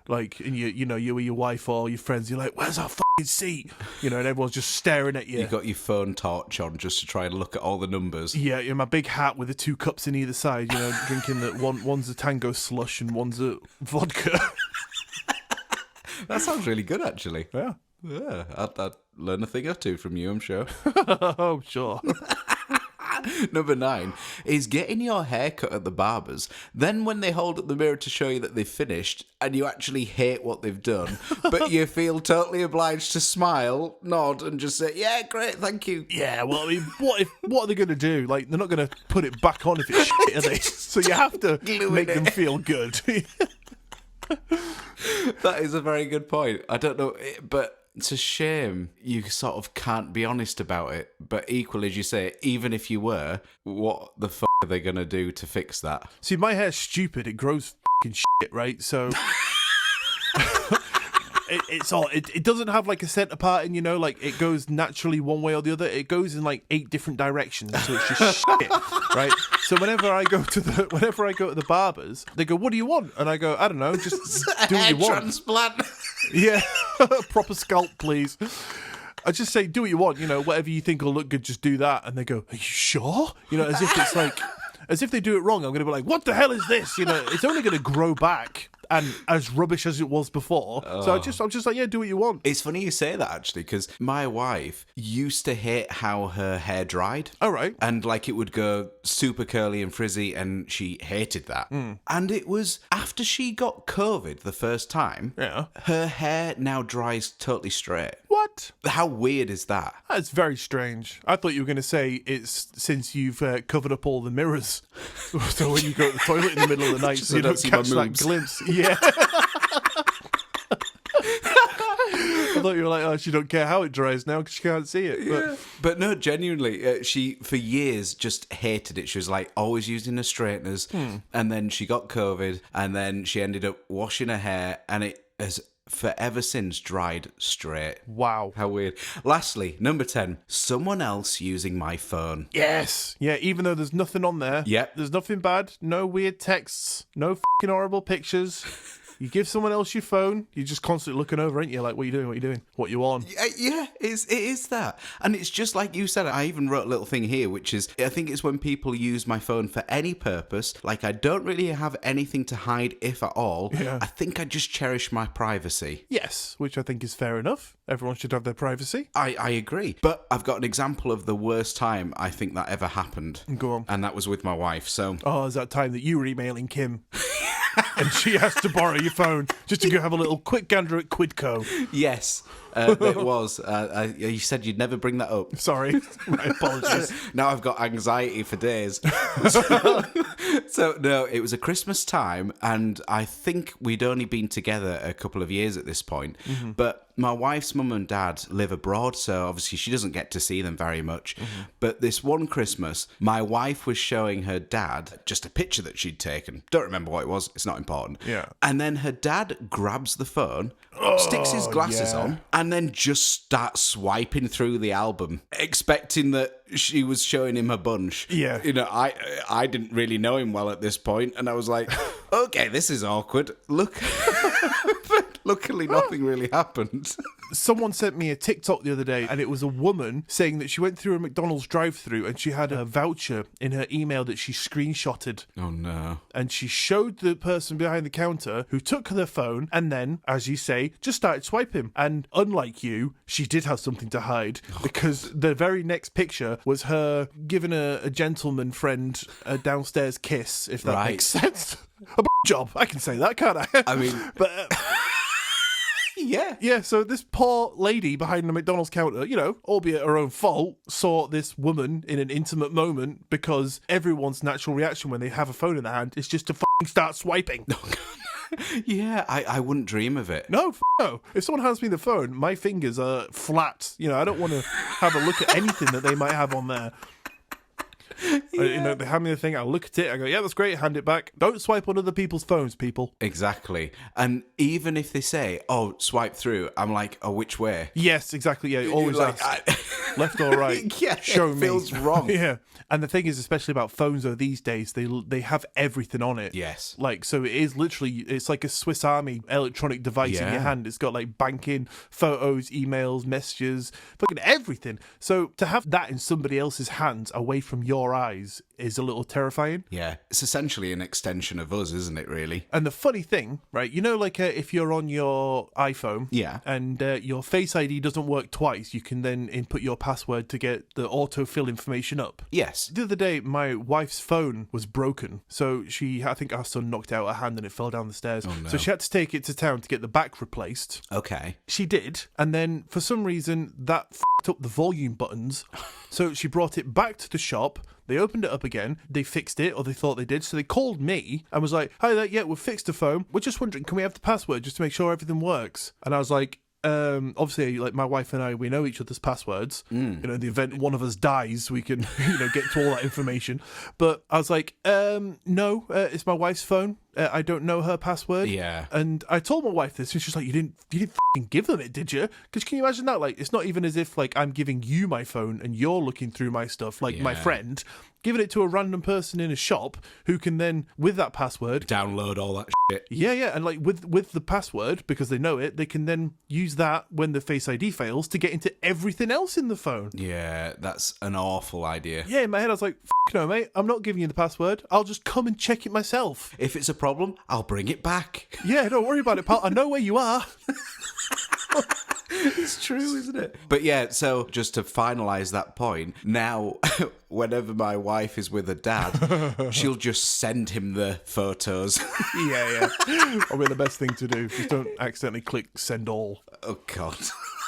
Like, and you or your wife or your friends, you're like, where's our fucking seat? And everyone's just staring at you. You got your phone torch on just to try and look at all the numbers. Yeah, my big hat with the 2 cups in either side, drinking that one's a Tango slush and one's a vodka. That sounds really good, actually. Yeah. Yeah, I'd learn a thing or two from you, I'm sure. Oh, sure. Number 9 is getting your hair cut at the barber's. Then when they hold up the mirror to show you that they've finished and you actually hate what they've done, but you feel totally obliged to smile, nod and just say, yeah, great, thank you. Yeah, well, I mean, what are they going to do? Like, they're not going to put it back on if it's shit, are they? So you have to make them feel good. That is a very good point. I don't know, but it's a shame you sort of can't be honest about it. But equally, as you say, even if you were, what the fuck are they going to do to fix that? See, my hair's stupid. It grows fucking shit, right? So it doesn't have like a centre pattern, like it goes naturally one way or the other. It goes in like 8 different directions, so it's just shit, right? So whenever I go to the barbers, they go, "What do you want?" And I go, "I don't know, just do what you want." Transplant. Yeah, proper scalp, please. I just say, do what you want, whatever you think will look good, just do that. And they go, "Are you sure?" As if it's like, as if they do it wrong. I'm going to be like, "What the hell is this?" It's only going to grow back and as rubbish as it was before. So I'm just like, yeah, do what you want. It's funny you say that, actually, because my wife used to hate how her hair dried. All right. And like it would go super curly and frizzy, and she hated that. And it was after she got COVID the first time, Yeah. her hair now dries totally straight. What? How weird is that? That's very strange. I thought you were going to say it's since you've covered up all the mirrors. So when you go to the toilet in the middle of the night, Just so you so I don't don't see my catch that moves. glimpse. Yeah. I thought you were like, oh, she don't care how it dries now because she can't see it. But no, genuinely, she for years just hated it. She was like always using her straighteners, and then she got COVID, and then she ended up washing her hair, and it has forever since dried straight. Wow. How weird. Lastly, number 10, someone else using my phone. Yes. Yeah, even though there's nothing on there. Yep. There's nothing bad. No weird texts. No fucking horrible pictures. You give someone else your phone, you're just constantly looking over, ain't you? Like, what are you doing? What are you doing? What you on? Yeah, it is that. And it's just like you said, I even wrote a little thing here, which is, I think it's when people use my phone for any purpose, like I don't really have anything to hide, if at all. Yeah. I think I just cherish my privacy. Yes, which I think is fair enough. Everyone should have their privacy. I agree. But I've got an example of the worst time I think that ever happened. Go on. And that was with my wife, so... Oh, is that time that you were emailing Kim and she has to borrow your phone just to go have a little quick gander at Quidco? Yes, it was. You said you'd never bring that up. Sorry, my apologies. Now I've got anxiety for days. So, no, it was a Christmas time, and I think we'd only been together a couple of years at this point. But my wife's mum and dad live abroad, so obviously she doesn't get to see them very much. But this one Christmas, my wife was showing her dad just a picture that she'd taken. Don't remember what it was. It's not important. Yeah. And then her dad grabs the phone, sticks his glasses on, and then just starts swiping through the album, expecting that she was showing him a bunch. Yeah. You know, I didn't really know him well at this point, and I was like, okay, this is awkward. Look. But luckily, nothing really happened. Someone sent me a TikTok the other day, and it was a woman saying that she went through a McDonald's drive-thru and she had a voucher in her email that she screenshotted. Oh, no. And she showed the person behind the counter who took their phone and then, as you say, just started swiping. And unlike you, she did have something to hide because the very next picture was her giving a gentleman friend a downstairs kiss, if that makes sense. A job. I can say that, can't I? I mean... But... Yeah. Yeah, so this poor lady behind the McDonald's counter, you know, albeit her own fault, saw this woman in an intimate moment because everyone's natural reaction when they have a phone in their hand is just to fucking start swiping. Yeah, I wouldn't dream of it. No, no. If someone hands me the phone, my fingers are flat. You know, I don't want to have a look at anything that they might have on there. Yeah. You know, they hand me the thing, I look at it, I go, yeah, that's great, hand it back. Don't swipe on other people's phones, people. Exactly. And even if they say, oh, swipe through, I'm like, oh, which way? Yes, exactly, yeah, always like, ask. Left or right? Yeah, show it me. feels wrong. Yeah. And the thing is, especially about phones though, these days, they have everything on it. Yes. Like, so it is literally, it's like a Swiss Army electronic device in your hand. It's got like banking, photos, emails, messages, fucking everything. So to have that in somebody else's hands away from your eyes is a little terrifying. Yeah. It's essentially an extension of us, isn't it, really? And the funny thing, right, you know, like if you're on your iPhone and your Face ID doesn't work twice, you can then input your password to get the autofill information up. Yes. The other day, my wife's phone was broken. So I think our son knocked out her hand and it fell down the stairs. Oh, no. So she had to take it to town to get the back replaced. Okay. She did. And then for some reason, that f***ed up the volume buttons. So she brought it back to the shop. They opened it up again. They fixed it, or they thought they did. So they called me and was like, hi there, yeah, we've fixed the phone. We're just wondering, can we have the password just to make sure everything works? And I was like, obviously, like my wife and I, we know each other's passwords. You know, in the event one of us dies, we can, get to all that information. But I was like, no, it's my wife's phone. I don't know her password. Yeah. And I told my wife this, and she's like, you didn't f***ing give them it, did you? Because can you imagine that? Like, it's not even as if like I'm giving you my phone and you're looking through my stuff, like my friend. Giving it to a random person in a shop who can then, with that password, download all that shit. Yeah, and like with the password, because they know it, they can then use that when the Face ID fails to get into everything else in the phone. Yeah, that's an awful idea. Yeah, in my head I was like, no, mate, I'm not giving you the password. I'll just come and check it myself. If it's a problem, I'll bring it back. Yeah, don't worry about it, pal. I know where you are. It's true, isn't it? But yeah, so just to finalise that point, now whenever my wife is with her dad, she'll just send him the photos. Yeah. Probably the best thing to do. Just don't accidentally click send all. Oh, God.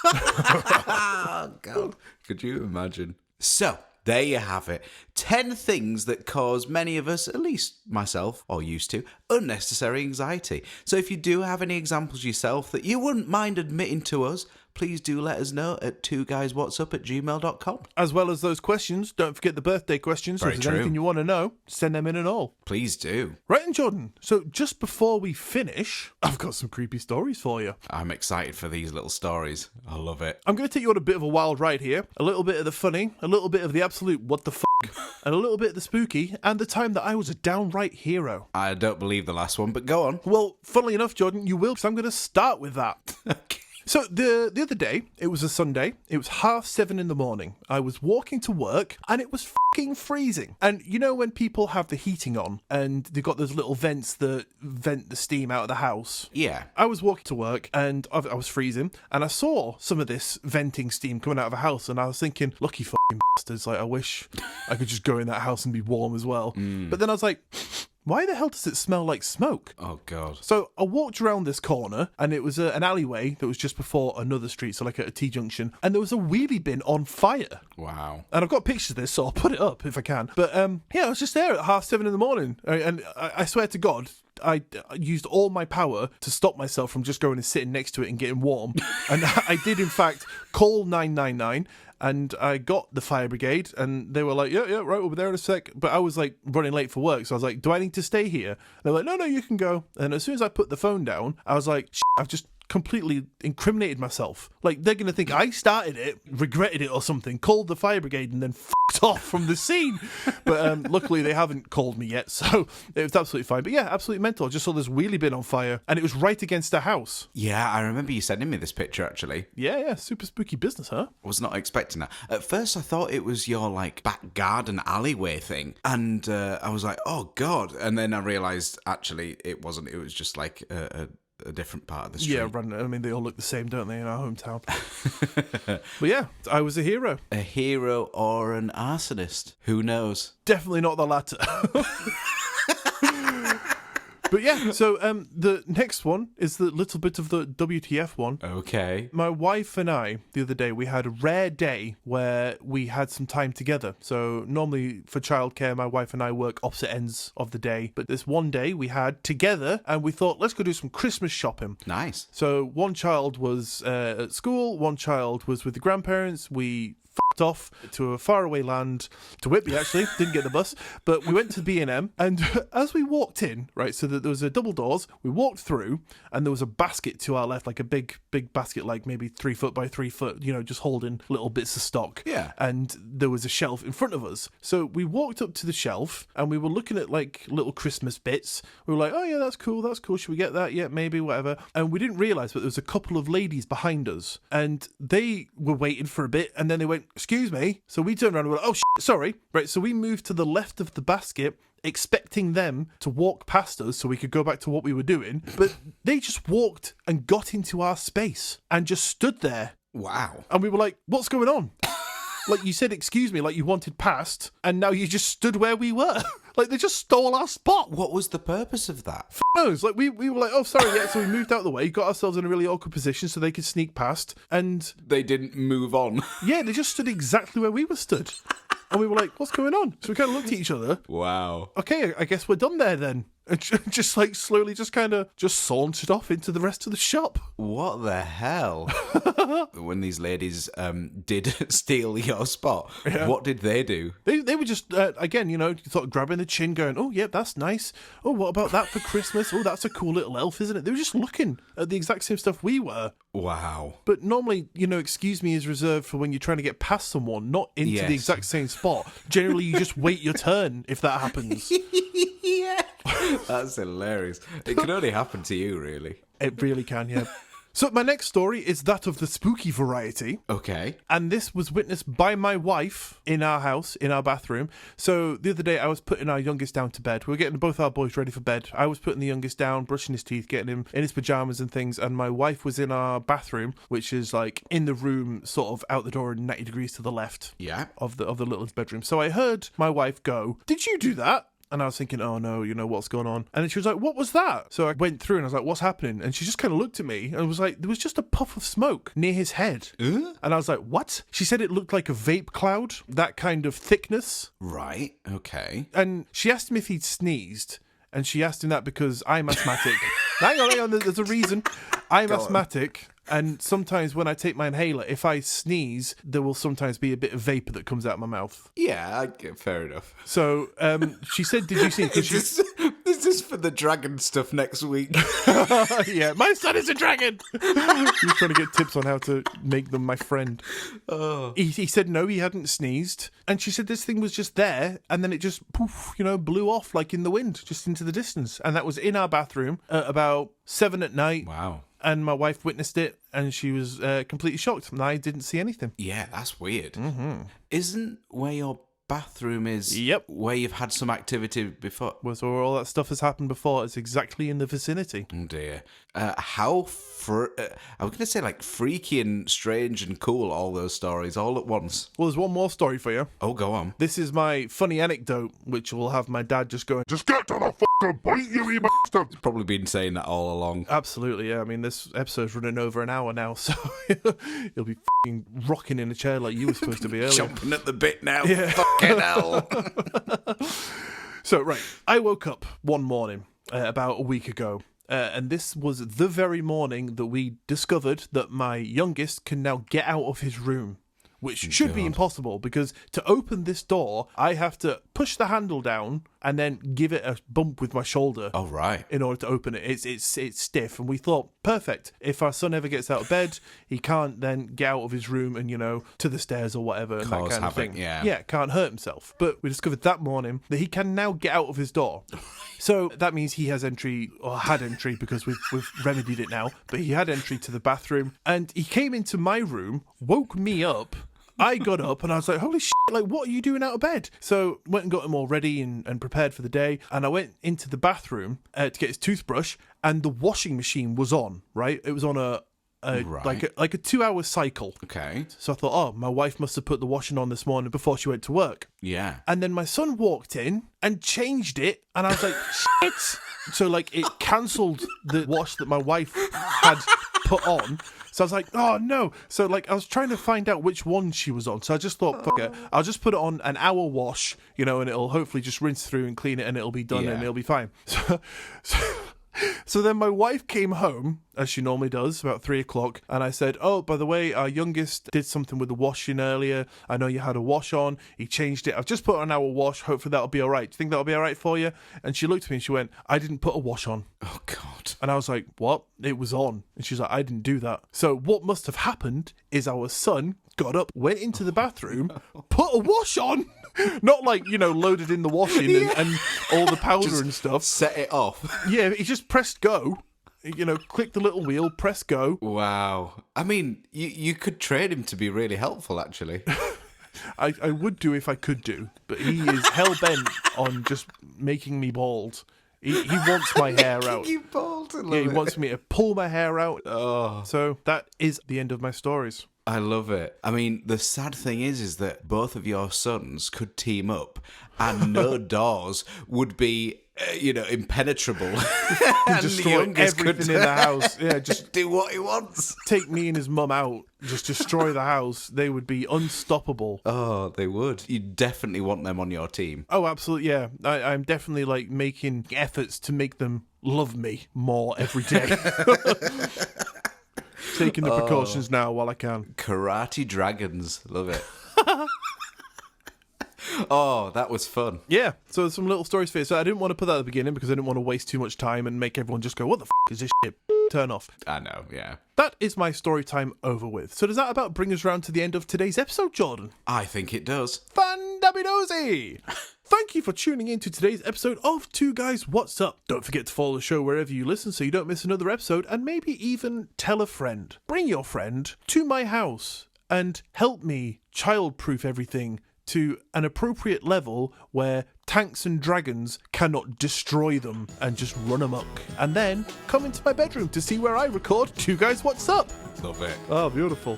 Oh, God. Could you imagine? So, there you have it. 10 things that cause many of us, at least myself, or used to, unnecessary anxiety. So if you do have any examples yourself that you wouldn't mind admitting to us, please do let us know at twoguyswhatsup@gmail.com. As well as those questions, don't forget the birthday questions. So Very if there's true. anything you want to know, send them in and all. Please do. Right, and Jordan, so just before we finish, I've got some creepy stories for you. I'm excited for these little stories. I love it. I'm going to take you on a bit of a wild ride here. A little bit of the funny, a little bit of the absolute what the and a little bit of the spooky, and the time that I was a downright hero. I don't believe the last one, but go on. Well, funnily enough, Jordan, you will, because I'm going to start with that. Okay. So the other day, it was a Sunday, it was 7:30 in the morning. I was walking to work and it was fucking freezing. And you know when people have the heating on and they've got those little vents that vent the steam out of the house? Yeah. I was walking to work and I was freezing and I saw some of this venting steam coming out of a house and I was thinking, lucky fucking bastards, like I wish I could just go in that house and be warm as well. But then I was like, why the hell does it smell like smoke? Oh, God. So I walked around this corner, and it was an alleyway that was just before another street, so like at a T-junction, and there was a wheelie bin on fire. Wow. And I've got pictures of this, so I'll put it up if I can. But yeah, I was just there at 7:30 in the morning, and I swear to God, I used all my power to stop myself from just going and sitting next to it and getting warm. And I did, in fact, call 999, and I got the fire brigade, and they were like, yeah, right, we'll be there in a sec. But I was like running late for work, so I was like, do I need to stay here? They're like, no, you can go. And as soon as I put the phone down, I was like, I've just completely incriminated myself. Like, they're going to think I started it, regretted it or something, called the fire brigade and then fucked off from the scene. But luckily they haven't called me yet, so it was absolutely fine. But yeah, absolutely mental. I just saw this wheelie bin on fire and it was right against a house. Yeah, I remember you sending me this picture, actually. Yeah, super spooky business, huh? I was not expecting that. At first, I thought it was your, like, back garden alleyway thing. And I was like, oh, God. And then I realised, actually, it wasn't. It was just, like, a different part of the street. Yeah, I mean, they all look the same, don't they, in our hometown? But yeah, I was a hero. A hero or an arsonist. Who knows? Definitely not the latter. But yeah, so the next one is the little bit of the WTF one. Okay. My wife and I, the other day, we had a rare day where we had some time together. So normally for childcare, my wife and I work opposite ends of the day. But this one day we had together and we thought, let's go do some Christmas shopping. Nice. So one child was at school, one child was with the grandparents. We fucked off to a faraway land, to Whitby actually, didn't get the bus, but we went to B&M, and as we walked in, right, so that there was a double doors, we walked through, and there was a basket to our left, like a big basket, like maybe 3 foot by 3 foot, you know, just holding little bits of stock. Yeah. And there was a shelf in front of us. So we walked up to the shelf, and we were looking at like little Christmas bits. We were like, oh yeah, that's cool, should we get that? Yeah, maybe, whatever. And we didn't realise, but there was a couple of ladies behind us, and they were waiting for a bit, and then they went, excuse me. So we turned around and went, oh, sorry. Right, so we moved to the left of the basket, expecting them to walk past us so we could go back to what we were doing. But they just walked and got into our space and just stood there. Wow. And we were like, what's going on? Like, you said, excuse me, like you wanted past, and now you just stood where we were. Like, they just stole our spot. What was the purpose of that? Knows. Like, we were like, oh, sorry, yeah. So we moved out of the way, got ourselves in a really awkward position so they could sneak past. And They didn't move on. yeah, they just stood exactly where we were stood. And we were like, what's going on? So we kind of looked at each other. Wow. Okay, I guess we're done there then. And just like slowly just kind of just sauntered off into the rest of the shop. What the hell? When these ladies did steal your spot, what did they do? They were just, again, you know, sort of grabbing the chin going, oh, yeah, that's nice. Oh, what about that for Christmas? Oh, that's a cool little elf, isn't it? They were just looking at the exact same stuff we were. Wow. But normally, you know, excuse me is reserved for when you're trying to get past someone, not into Yes. the exact same spot. Generally, you just wait your turn if that happens. Yeah. That's hilarious. It can only happen to you, really. It really can, yeah. So my next story is that of the spooky variety. Okay. And this was witnessed by my wife in our house, in our bathroom. So the other day I was putting our youngest down to bed. We were getting both our boys ready for bed. I was putting the youngest down, brushing his teeth, getting him in his pajamas and things. And my wife was in our bathroom, which is like in the room, sort of out the door and 90 degrees to the left of the little bedroom. So I heard my wife go, "Did you do that?" And I was thinking, oh no, what's going on? And then she was like, "What was that?" So I went through and I was like, "What's happening?" And she just kind of looked at me and was like, "There was just a puff of smoke near his head." And I was like, "What?" She said it looked like a vape cloud, that kind of thickness. Right. Okay. And she asked him if he'd sneezed. And she asked him that because I'm asthmatic. hang on, there's a reason. I'm asthmatic. And sometimes when I take my inhaler, if I sneeze, there will sometimes be a bit of vapor that comes out of my mouth. Yeah, fair enough. So she said, "Did you see it?" Is this for the dragon stuff next week? Yeah, my son is a dragon. He's trying to get tips on how to make them my friend. Oh. He said no, he hadn't sneezed. And she said this thing was just there, and then it just poof, blew off like in the wind, just into the distance. And that was in our bathroom at about 7 at night. Wow. And my wife witnessed it, and she was completely shocked. And I didn't see anything. Yeah, that's weird. Mm-hmm. Isn't where your bathroom is where you've had some activity before? Well, so where all that stuff has happened before, it's exactly in the vicinity. Oh dear. I was going to say like freaky and strange and cool, all those stories all at once. Well, there's one more story for you. Oh, go on. This is my funny anecdote, which will have my dad just going, Just get to the fucking point, you wee bastard. He's probably been saying that all along. Absolutely, yeah. I mean, this episode's running over an hour now, so he'll be fucking rocking in a chair like you were supposed to be earlier. Jumping at the bit now. Yeah. Fucking hell. So, right, I woke up one morning about a week ago. And this was the very morning that we discovered that my youngest can now get out of his room, which should be impossible because to open this door, I have to push the handle down and then give it a bump with my shoulder. Oh, right. In order to open it. It's stiff. And we thought, perfect. If our son ever gets out of bed, he can't then get out of his room and, to the stairs or whatever. And that kind of thing. Yeah, can't hurt himself. But we discovered that morning that he can now get out of his door. So that means he has entry, or had entry, because we've remedied it now. But he had entry to the bathroom. And he came into my room, woke me up. I got up and I was like, holy shit, like, what are you doing out of bed? So went and got him all ready and prepared for the day. And I went into the bathroom to get his toothbrush, and the washing machine was on, right? It was on like a 2-hour cycle. Okay. So I thought, oh, my wife must have put the washing on this morning before she went to work. Yeah. And then my son walked in and changed it, and I was like, shit. So like it cancelled the wash that my wife had put on. So I was like, oh no. So like I was trying to find out which one she was on. So I just thought, fuck it, I'll just put it on an hour wash, and it'll hopefully just rinse through and clean it, and it'll be done and it'll be fine. So then my wife came home, as she normally does, about 3 o'clock, and I said, oh, by the way, our youngest did something with the washing earlier. I know you had a wash on. He changed it. I've just put on our wash. Hopefully that'll be all right. Do you think that'll be all right for you? And she looked at me and she went, I didn't put a wash on. Oh, God. And I was like, what? It was on. And she's like, I didn't do that. So what must have happened is our son got up, went into the bathroom, put a wash on. Not like, loaded in the washing and all the powder just and stuff. Set it off. Yeah, he just pressed go. Click the little wheel, press go. Wow. I mean, you could train him to be really helpful, actually. I would do if I could do, but he is hell-bent on just making me bald. He wants my hair out. You bald? He wants me to pull my hair out. Oh. So that is the end of my stories. I love it. I mean, the sad thing is that both of your sons could team up and no doors would be, impenetrable. And destroy everything in the house. Yeah, just do what he wants. Take me and his mum out. Just destroy the house. They would be unstoppable. Oh, they would. You definitely want them on your team. Oh, absolutely, yeah. I'm definitely, making efforts to make them love me more every day. Taking the precautions now while I can. Karate dragons. Love it. Oh, that was fun. Yeah, so some little stories for you. So I didn't want to put that at the beginning because I didn't want to waste too much time and make everyone just go, what the is this shit? Turn off. I know, yeah. That is my story time over with. So does that about bring us round to the end of today's episode, Jordan? I think it does. Fan-dabby-dozy! Thank you for tuning in to today's episode of Two Guys What's Up. Don't forget to follow the show wherever you listen so you don't miss another episode, and maybe even tell a friend. Bring your friend to my house and help me childproof everything to an appropriate level where tanks and dragons cannot destroy them and just run amok. And then come into my bedroom to see where I record Two Guys What's Up. Love it. Oh, beautiful.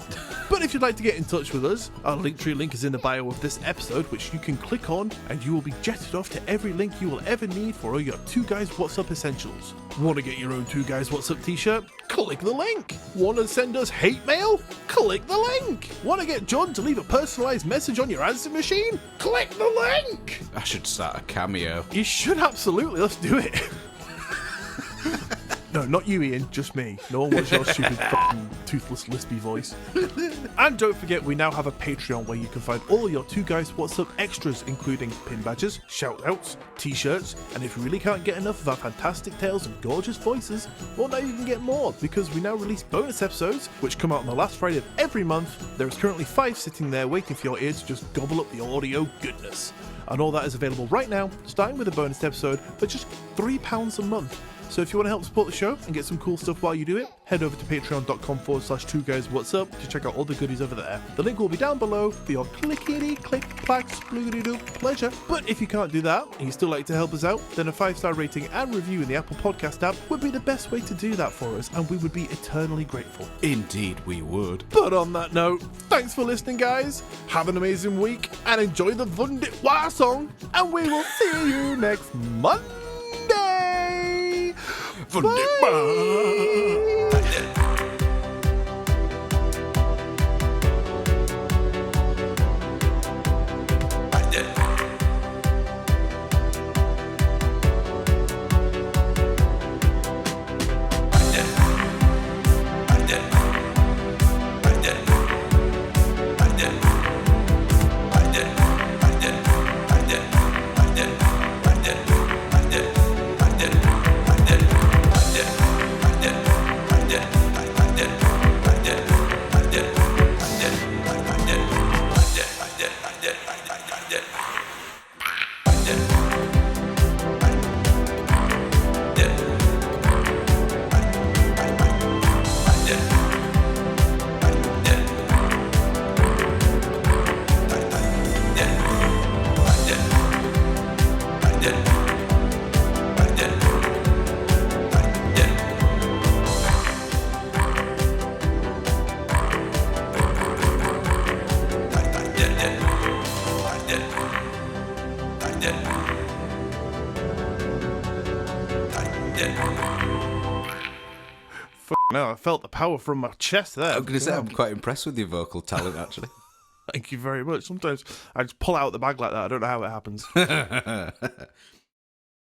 But if you'd like to get in touch with us, our Linktree link is in the bio of this episode, which you can click on, and you will be jetted off to every link you will ever need for all your Two Guys What's Up essentials. Want to get your own Two Guys What's Up t-shirt? Click the link. Want to send us hate mail? Click the link. Want to get John to leave a personalised message on your answer machine? Click the link. I should start a cameo. You should absolutely. Let's do it. No, not you, Ian, just me. No one wants your stupid fucking toothless lispy voice. And don't forget, we now have a Patreon where you can find all your Two Guys What's Up extras, including pin badges, shout-outs, t-shirts, and if you really can't get enough of our fantastic tales and gorgeous voices, well, now you can get more, because we now release bonus episodes, which come out on the last Friday of every month. There is currently 5 sitting there waiting for your ears to just gobble up the audio goodness. And all that is available right now, starting with a bonus episode for just £3 a month. So if you want to help support the show and get some cool stuff while you do it, head over to patreon.com/2guyswhatsup to check out all the goodies over there. The link will be down below for your clickety-click-clack sploogity-doo pleasure. But if you can't do that and you'd still like to help us out, then a 5-star rating and review in the Apple Podcast app would be the best way to do that for us, and we would be eternally grateful. Indeed we would. But on that note, thanks for listening, guys. Have an amazing week and enjoy the Vundit song, and we will see you next Monday. No, I felt the power from my chest there. I'm going to say I'm quite impressed with your vocal talent, actually. Thank you very much. Sometimes I just pull out the bag like that. I don't know how it happens.